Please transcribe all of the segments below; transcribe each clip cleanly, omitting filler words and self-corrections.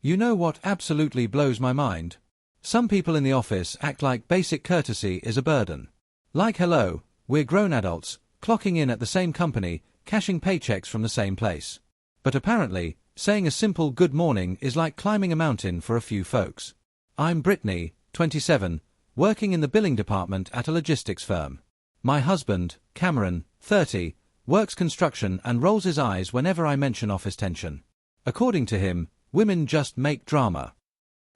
You know what absolutely blows my mind? Some people in the office act like basic courtesy is a burden. Like hello, we're grown adults, clocking in at the same company, cashing paychecks from the same place. But apparently, saying a simple good morning is like climbing a mountain for a few folks. I'm Brittany, 27, working in the billing department at a logistics firm. My husband, Cameron, 30, works construction and rolls his eyes whenever I mention office tension. According to him, women just make drama.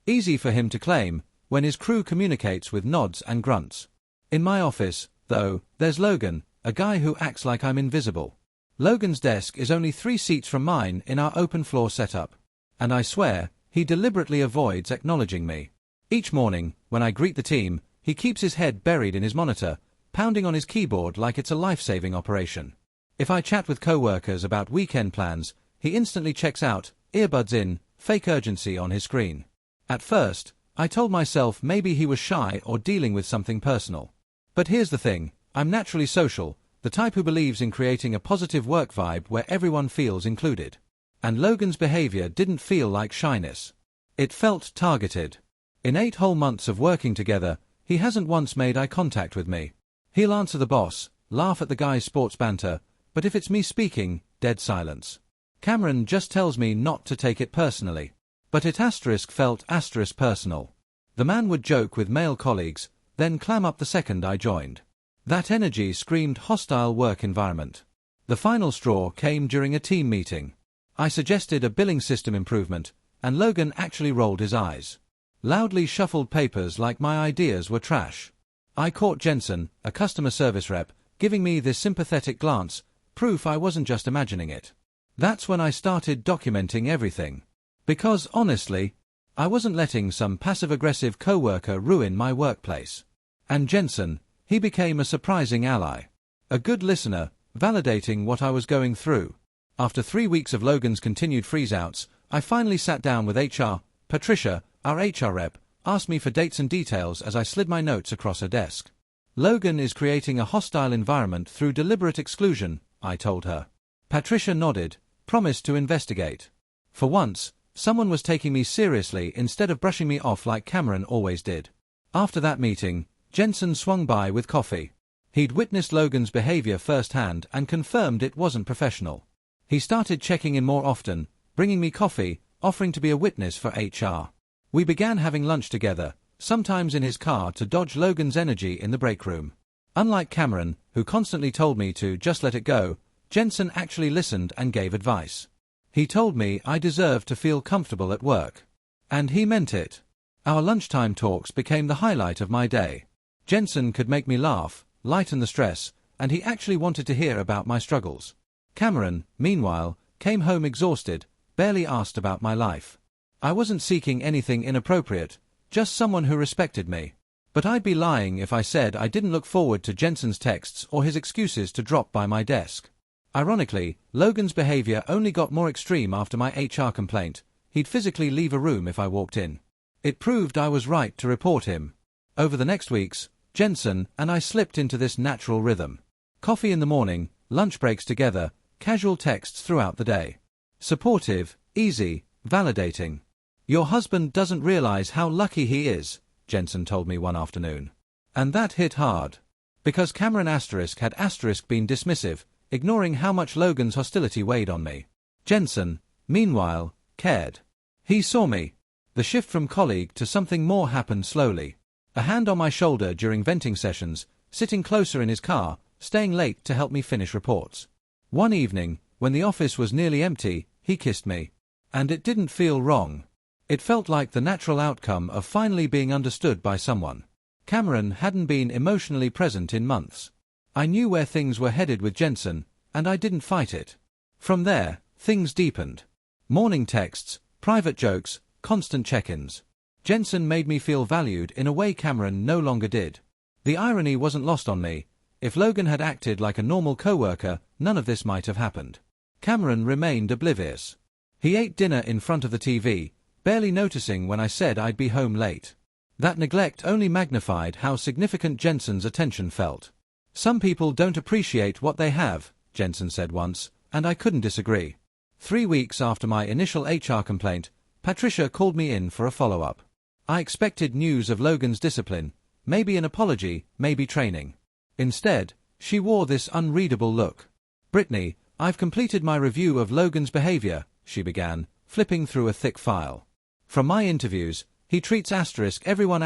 Easy for him to claim, when his crew communicates with nods and grunts. In my office, though, there's Logan, a guy who acts like I'm invisible. Logan's desk is only 3 seats from mine in our open floor setup. And I swear, he deliberately avoids acknowledging me. Each morning, when I greet the team, he keeps his head buried in his monitor, pounding on his keyboard like it's a life-saving operation. If I chat with co-workers about weekend plans, he instantly checks out, earbuds in, fake urgency on his screen. At first, I told myself maybe he was shy or dealing with something personal. But here's the thing, I'm naturally social, the type who believes in creating a positive work vibe where everyone feels included. And Logan's behavior didn't feel like shyness. It felt targeted. In 8 whole months of working together, he hasn't once made eye contact with me. He'll answer the boss, laugh at the guy's sports banter, but if it's me speaking, dead silence. Cameron just tells me not to take it personally. But it felt personal. The man would joke with male colleagues, then clam up the second I joined. That energy screamed hostile work environment. The final straw came during a team meeting. I suggested a billing system improvement, and Logan actually rolled his eyes. Loudly shuffled papers like my ideas were trash. I caught Jensen, a customer service rep, giving me this sympathetic glance, proof I wasn't just imagining it. That's when I started documenting everything. Because, honestly, I wasn't letting some passive-aggressive co-worker ruin my workplace. And Jensen, he became a surprising ally. A good listener, validating what I was going through. After 3 weeks of Logan's continued freeze-outs, I finally sat down with HR. Patricia, our HR rep, asked me for dates and details as I slid my notes across her desk. Logan is creating a hostile environment through deliberate exclusion, I told her. Patricia nodded, promised to investigate. For once, someone was taking me seriously instead of brushing me off like Cameron always did. After that meeting, Jensen swung by with coffee. He'd witnessed Logan's behavior firsthand and confirmed it wasn't professional. He started checking in more often, bringing me coffee, offering to be a witness for HR. We began having lunch together, sometimes in his car to dodge Logan's energy in the break room. Unlike Cameron, who constantly told me to just let it go, Jensen actually listened and gave advice. He told me I deserved to feel comfortable at work. And he meant it. Our lunchtime talks became the highlight of my day. Jensen could make me laugh, lighten the stress, and he actually wanted to hear about my struggles. Cameron, meanwhile, came home exhausted, barely asked about my life. I wasn't seeking anything inappropriate, just someone who respected me. But I'd be lying if I said I didn't look forward to Jensen's texts or his excuses to drop by my desk. Ironically, Logan's behavior only got more extreme after my HR complaint. He'd physically leave a room if I walked in. It proved I was right to report him. Over the next weeks, Jensen and I slipped into this natural rhythm. Coffee in the morning, lunch breaks together, casual texts throughout the day. Supportive, easy, validating. Your husband doesn't realize how lucky he is, Jensen told me one afternoon. And that hit hard. Because Cameron had been dismissive, ignoring how much Logan's hostility weighed on me. Jensen, meanwhile, cared. He saw me. The shift from colleague to something more happened slowly. A hand on my shoulder during venting sessions, sitting closer in his car, staying late to help me finish reports. One evening, when the office was nearly empty, he kissed me. And it didn't feel wrong. It felt like the natural outcome of finally being understood by someone. Cameron hadn't been emotionally present in months. I knew where things were headed with Jensen, and I didn't fight it. From there, things deepened. Morning texts, private jokes, constant check-ins. Jensen made me feel valued in a way Cameron no longer did. The irony wasn't lost on me. If Logan had acted like a normal coworker, none of this might have happened. Cameron remained oblivious. He ate dinner in front of the TV, barely noticing when I said I'd be home late. That neglect only magnified how significant Jensen's attention felt. Some people don't appreciate what they have, Jensen said once, and I couldn't disagree. 3 weeks after my initial HR complaint, Patricia called me in for a follow-up. I expected news of Logan's discipline, maybe an apology, maybe training. Instead, she wore this unreadable look. "Brittany, I've completed my review of Logan's behavior," she began, flipping through a thick file. "From my interviews, he treats everyone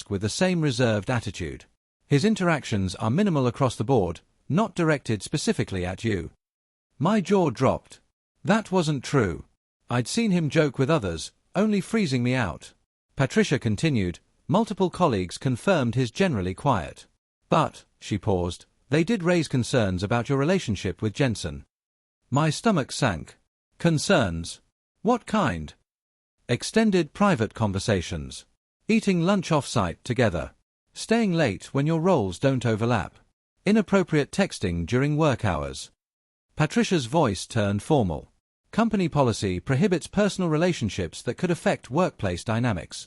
with the same reserved attitude. His interactions are minimal across the board, not directed specifically at you." My jaw dropped. That wasn't true. I'd seen him joke with others, only freezing me out. Patricia continued, "Multiple colleagues confirmed his generally quiet. But," she paused, "they did raise concerns about your relationship with Jensen." My stomach sank. Concerns? What kind? Extended private conversations. Eating lunch off-site together. Staying late when your roles don't overlap. Inappropriate texting during work hours. Patricia's voice turned formal. "Company policy prohibits personal relationships that could affect workplace dynamics."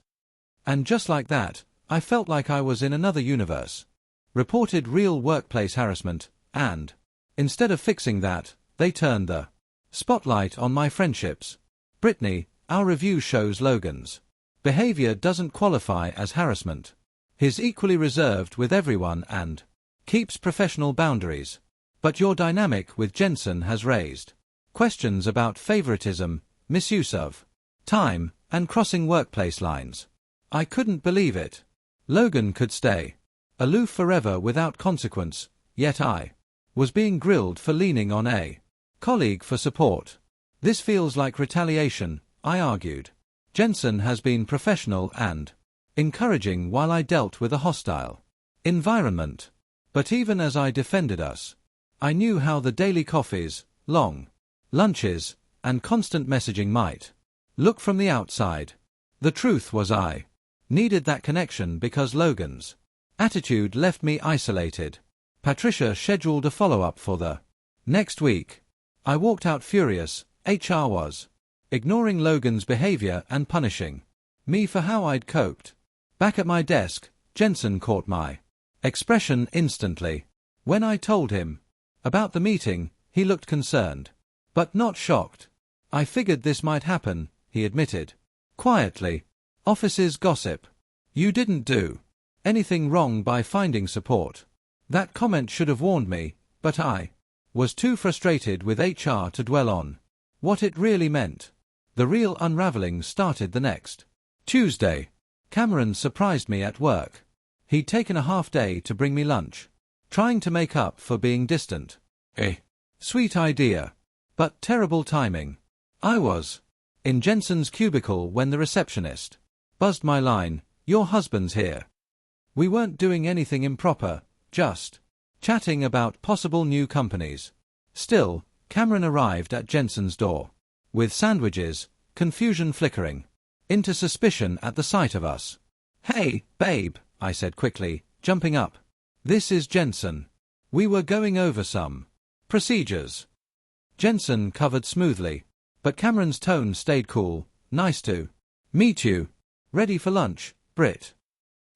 And just like that, I felt like I was in another universe. Reported real workplace harassment, and, instead of fixing that, they turned the spotlight on my friendships. "Brittany, our review shows Logan's behavior doesn't qualify as harassment. He's equally reserved with everyone and keeps professional boundaries. But your dynamic with Jensen has raised questions about favoritism, misuse of time, and crossing workplace lines." I couldn't believe it. Logan could stay aloof forever without consequence, yet I was being grilled for leaning on a colleague for support. "This feels like retaliation," I argued. "Jensen has been professional and encouraging while I dealt with a hostile environment." But even as I defended us, I knew how the daily coffees, long lunches, and constant messaging might look from the outside. The truth was I needed that connection because Logan's attitude left me isolated. Patricia scheduled a follow-up for the next week. I walked out furious. HR was ignoring Logan's behavior and punishing me for how I'd coped. Back at my desk, Jensen caught my expression instantly. When I told him about the meeting, he looked concerned, but not shocked. "I figured this might happen," he admitted quietly. "Offices gossip. You didn't do anything wrong by finding support." That comment should have warned me, but I was too frustrated with HR to dwell on what it really meant. The real unraveling started the next Tuesday. Cameron surprised me at work. He'd taken a half day to bring me lunch, trying to make up for being distant. Sweet idea, but terrible timing. I was in Jensen's cubicle when the receptionist buzzed my line, "Your husband's here." We weren't doing anything improper, just chatting about possible new companies. Still, Cameron arrived at Jensen's door with sandwiches, confusion flickering into suspicion at the sight of us. "Hey, babe," I said quickly, jumping up. "This is Jensen. We were going over some procedures." Jensen covered smoothly, but Cameron's tone stayed cool. "Nice to meet you. Ready for lunch, Britt?"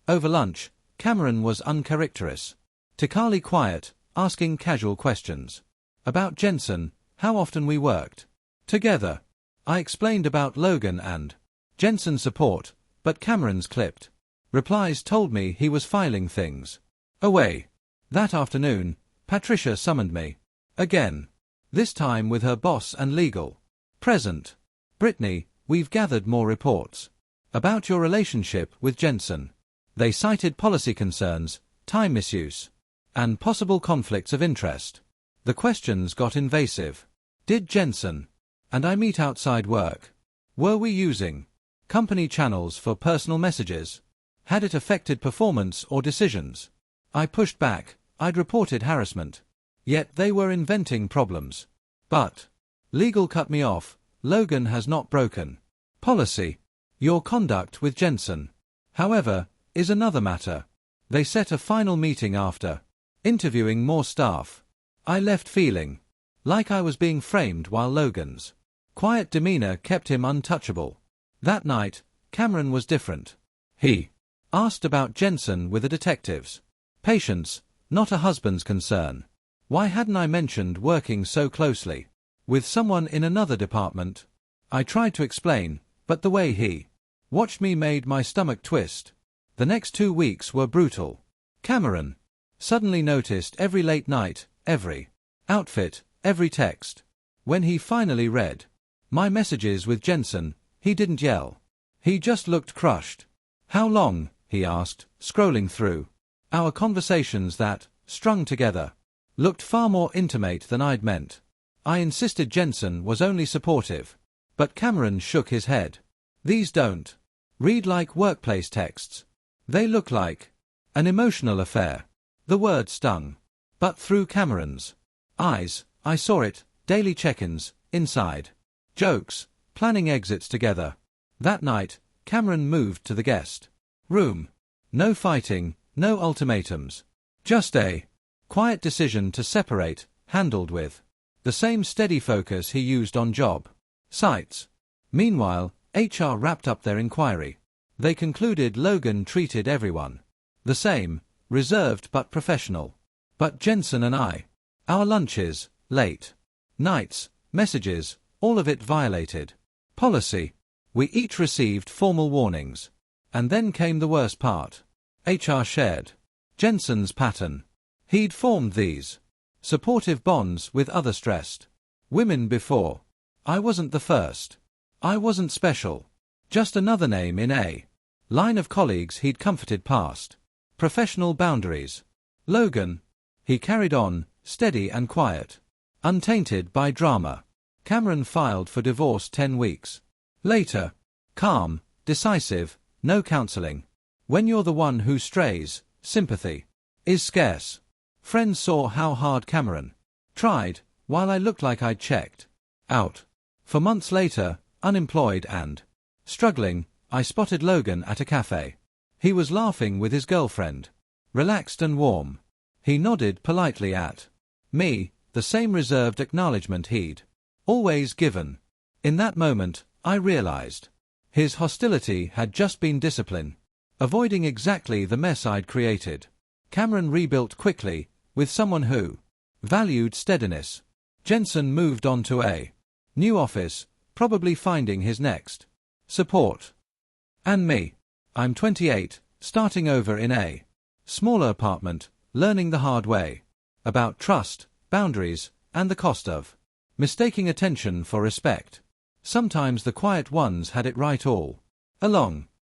Over lunch, Cameron was uncharacteristically quiet, asking casual questions about Jensen, how often we worked together. I explained about Logan and Jensen's support, but Cameron's clipped replies told me he was filing things away. That afternoon, Patricia summoned me again, this time with her boss and legal present. "Brittany, we've gathered more reports about your relationship with Jensen. They cited policy concerns, time misuse, and possible conflicts of interest." The questions got invasive. Did Jensen and I meet outside work? Were we using company channels for personal messages? Had it affected performance or decisions? I pushed back. I'd reported harassment. Yet they were inventing problems. But legal cut me off. "Logan has not broken policy. Your conduct with Jensen, however, is another matter." They set a final meeting after interviewing more staff. I left feeling like I was being framed while Logan's quiet demeanor kept him untouchable. That night, Cameron was different. He asked about Jensen with the detectives. Patience, not a husband's concern. Why hadn't I mentioned working so closely with someone in another department? I tried to explain, But the way he watched me made my stomach twist. The next 2 weeks were brutal. Cameron suddenly noticed every late night, every outfit, every text. When he finally read my messages with Jensen, he didn't yell. He just looked crushed. "How long?" he asked, scrolling through. Our conversations that, strung together, looked far more intimate than I'd meant. I insisted Jensen was only supportive. But Cameron shook his head. "These don't read like workplace texts. They look like an emotional affair." The word stung. But through Cameron's eyes, I saw it, daily check-ins, inside jokes, planning exits together. That night, Cameron moved to the guest room. No fighting, no ultimatums. Just a quiet decision to separate, handled with the same steady focus he used on job sites. Meanwhile, HR wrapped up their inquiry. They concluded Logan treated everyone the same, reserved but professional. But Jensen and I, our lunches, late nights, messages, all of it violated policy. We each received formal warnings. And then came the worst part. HR shared Jensen's pattern. He'd formed these supportive bonds with other stressed women before. I wasn't the first. I wasn't special. Just another name in a line of colleagues he'd comforted past professional boundaries. Logan. He carried on, steady and quiet, untainted by drama. Cameron filed for divorce 10 weeks later. Calm, decisive, no counseling. When you're the one who strays, sympathy is scarce. Friends saw how hard Cameron tried, while I looked like I'd checked out. For months later, unemployed and struggling, I spotted Logan at a cafe. He was laughing with his girlfriend. Relaxed and warm. He nodded politely at me, the same reserved acknowledgement he'd always given. In that moment, I realized his hostility had just been discipline, avoiding exactly the mess I'd created. Cameron rebuilt quickly, with someone who valued steadiness. Jensen moved on to a new office, probably finding his next support. And me. I'm 28, starting over in a smaller apartment, learning the hard way about trust, boundaries, and the cost of mistaking attention for respect. Sometimes the quiet ones had it right all along.